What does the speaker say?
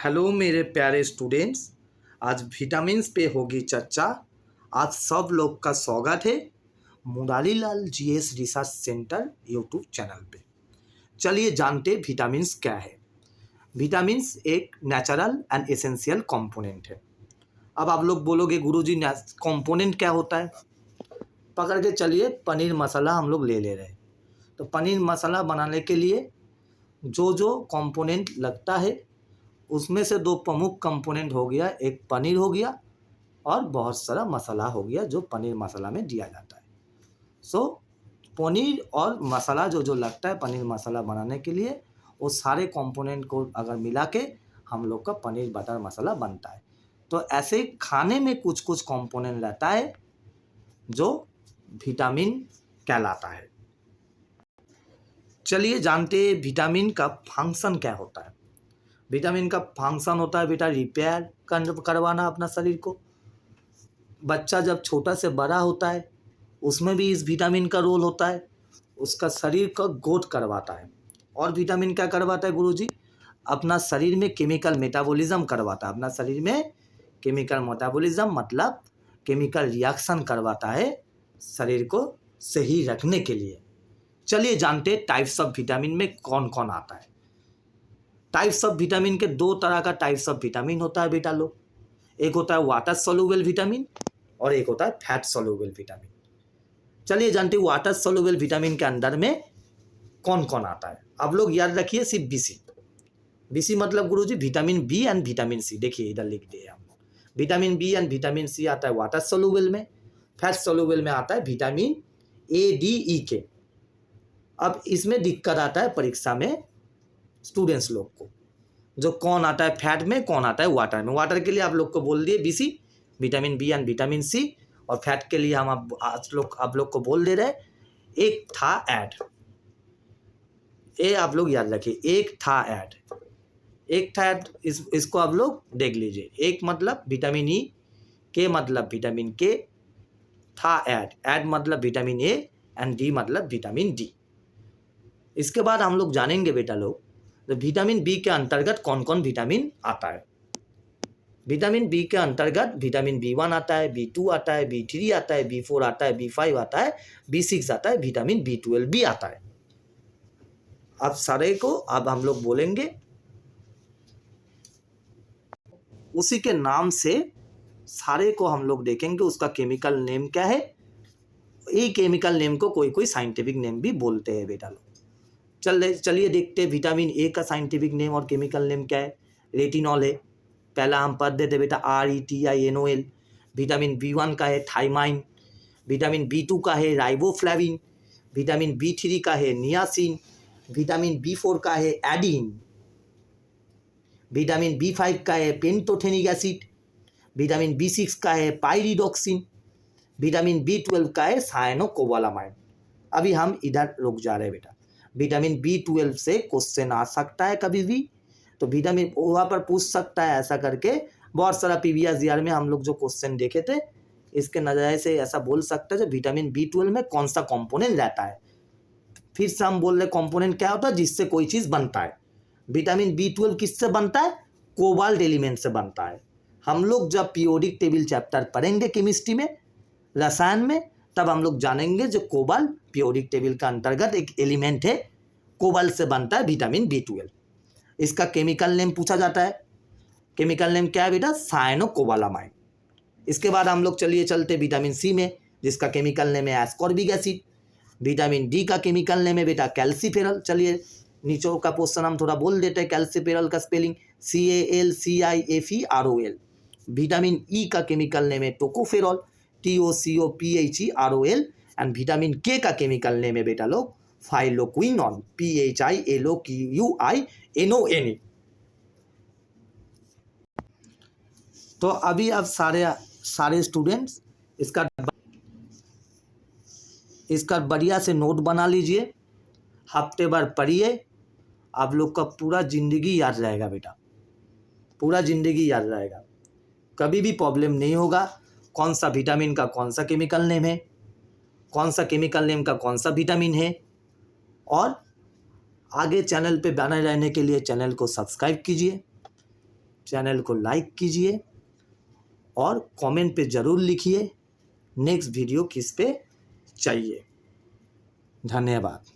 Hello मेरे प्यारे students. आज विटामिन्स पे होगी चर्चा। आज सब लोग का स्वागत है Murari Lal GS research centre YouTube channel पे। चलिए जानते विटामिन्स क्या है। विटामिन्स एक नेचुरल एंड एसेंशियल कंपोनेंट है। अब आप लोग बोलोगे गुरुजी कंपोनेंट क्या होता है। पकड़ के चलिए, पनीर मसाला हम लोग ले रहे हैं। तो पनीर मसाला बनाने के लिए जो जो कंपोनेंट लगता है उसमें से दो प्रमुख कंपोनेंट हो गया, एक पनीर हो गया और बहुत सारा मसाला हो गया जो पनीर मसाला में दिया जाता है। पनीर और मसाला जो जो लगता है पनीर मसाला बनाने के लिए, वो सारे कंपोनेंट को अगर मिला के हम लोग का पनीर बटर मसाला बनता है। तो ऐसे खाने में कुछ कुछ कंपोनेंट रहता है जो विटामिन कहलाता है। चलिए जानते हैं विटामिन का फंक्शन क्या होता है। विटामिन का फंक्शन होता है बेटा रिपेयर करवाना अपना शरीर को। बच्चा जब छोटा से बड़ा होता है उसमें भी इस विटामिन का रोल होता है, उसका शरीर का ग्रोथ करवाता है। और विटामिन क्या करवाता है गुरुजी? अपना शरीर में केमिकल मेटाबॉलिज्म करवाता है। अपना शरीर में केमिकल मेटाबॉलिज्म मतलब केमिकल रिएक्शन करवाता है शरीर को सही रखने के लिए। चलिए जानते टाइप्स ऑफ विटामिन में कौन कौन आता है। टाइप्स ऑफ विटामिन के दो तरह का टाइप्स ऑफ विटामिन होता है बेटा लोग। एक होता है वाटर सोल्यूबल विटामिन और एक होता है फैट सोल्यूबल विटामिन। चलिए जानते हैं वाटर सोल्यूबल विटामिन के अंदर में कौन कौन आता है। आप लोग याद रखिए सिर्फ बीसी। बीसी मतलब गुरुजी vitamin B and vitamin C. देखिए इधर लिख दिए हम। Vitamin B and vitamin C आता है वाटर सोल्यूबल में। फैट सोल्यूबल में आता है विटामिन ए डी ई के। अब इसमें दिक्कत आता है परीक्षा में स्टूडेंट्स लोग को, जो कौन आता है फैट में, कौन आता है वाटर में। वाटर के लिए आप लोग को बोल दिए BC, vitamin B and vitamin C. और फैट के लिए हम आप लोग को बोल दे रहे एक था ऐड। ये आप लोग याद रखिए, एक था ऐड। एक था ऐड इसको आप लोग देख लीजिए। एक मतलब विटामिन ई, के मतलब विटामिन के, था ऐड मतलब विटामिन ए एंड डी मतलब विटामिन डी। इसके बाद हम लोग जानेंगे बेटा लोग तो विटामिन बी के अंतर्गत कौन कौन विटामिन आता है। विटामिन बी के अंतर्गत विटामिन बी1 आता है, बी2 आता है, बी3 आता है, बी4 आता है, बी5 आता है, बी6 आता है, विटामिन बी12 भी आता है। अब सारे को अब हम लोग बोलेंगे उसी के नाम से, सारे को हम लोग देखेंगे उसका केमिकल नेम क्या है। ये केमिकल नेम को कोई कोई साइंटिफिक नेम भी बोलते हैं बेटा लोग। चलिए देखते हैं विटामिन ए का साइंटिफिक नेम और केमिकल नेम क्या है। रेटिनॉल है, पहला हम पढ़ देते बेटा RETINOL। विटामिन बी1 का है थाइमाइन, विटामिन बी2 का है राइबोफ्लेविन, विटामिन बी3 का है नियासिन, विटामिन बी4 का है एडीन, विटामिन बी5 का है पेंटोथेनिक एसिड, विटामिन बी6 का है पाइरिडॉक्सिन, विटामिन बी12 का है साइनोकोबालामाइन। अभी हम इधर रुक जा रहे हैं बेटा। विटामिन बी12 से क्वेश्चन आ सकता है कभी भी, तो विटामिन वहाँ पर पूछ सकता है ऐसा करके। बहुत सारा प्रीवियस ईयर में हम लोग जो क्वेश्चन देखे थे इसके नज़रिए से ऐसा बोल सकते हैं जो विटामिन बी12 में कौन सा कंपोनेंट रहता है। फिर से हम बोल रहे कंपोनेंट क्या होता है जिससे कोई चीज़ बनता है। विटामिन बी12 किससे बनता है? कोबाल्ट एलिमेंट से बनता है। हम लोग जब पीरियोडिक टेबल चैप्टर पढ़ेंगे केमिस्ट्री में, रसायन में, तब हम लोग जानेंगे जो कोबाल्ट पीरियोडिक टेबल का अंतर्गत एक एलिमेंट है, कोबाल्ट से बनता है विटामिन बी12। इसका केमिकल नेम पूछा जाता है। केमिकल नेम क्या है बेटा? साइनोकोबालामाइन। इसके बाद हम लोग चलते विटामिन सी में, जिसका केमिकल नेम है एस्कॉर्बिक एसिड। विटामिन डी का केमिकल नेम है बेटा कैल्सीफेरॉल। चलिए नीचे का पोर्शन हम थोड़ा बोल देते हैं। कैल्सीफेरॉल का स्पेलिंग CALCIFEROL। विटामिन ई का केमिकल नेम है टोकोफेरॉल, TOCOPHEROL। एंड विटामिन के का केमिकल नेम है बेटा लोग फाइलोक्विनोन, PHILOQUINON। तो अभी आप सारे स्टूडेंट्स इसका बढ़िया से नोट बना लीजिए, हफ्ते भर पढ़िए। आप लोग का पूरा ज़िंदगी याद रहेगा बेटा, पूरा ज़िंदगी याद रहेगा। कभी भी प्रॉब्लम नहीं होगा कौन सा विटामिन का कौन सा केमिकल नेम है, कौन सा केमिकल नेम का कौन सा विटामिन है। और आगे चैनल पे बने रहने के लिए चैनल को सब्सक्राइब कीजिए। चैनल को लाइक कीजिए और कमेंट पे ज़रूर लिखिए नेक्स्ट वीडियो किस पे चाहिए। धन्यवाद।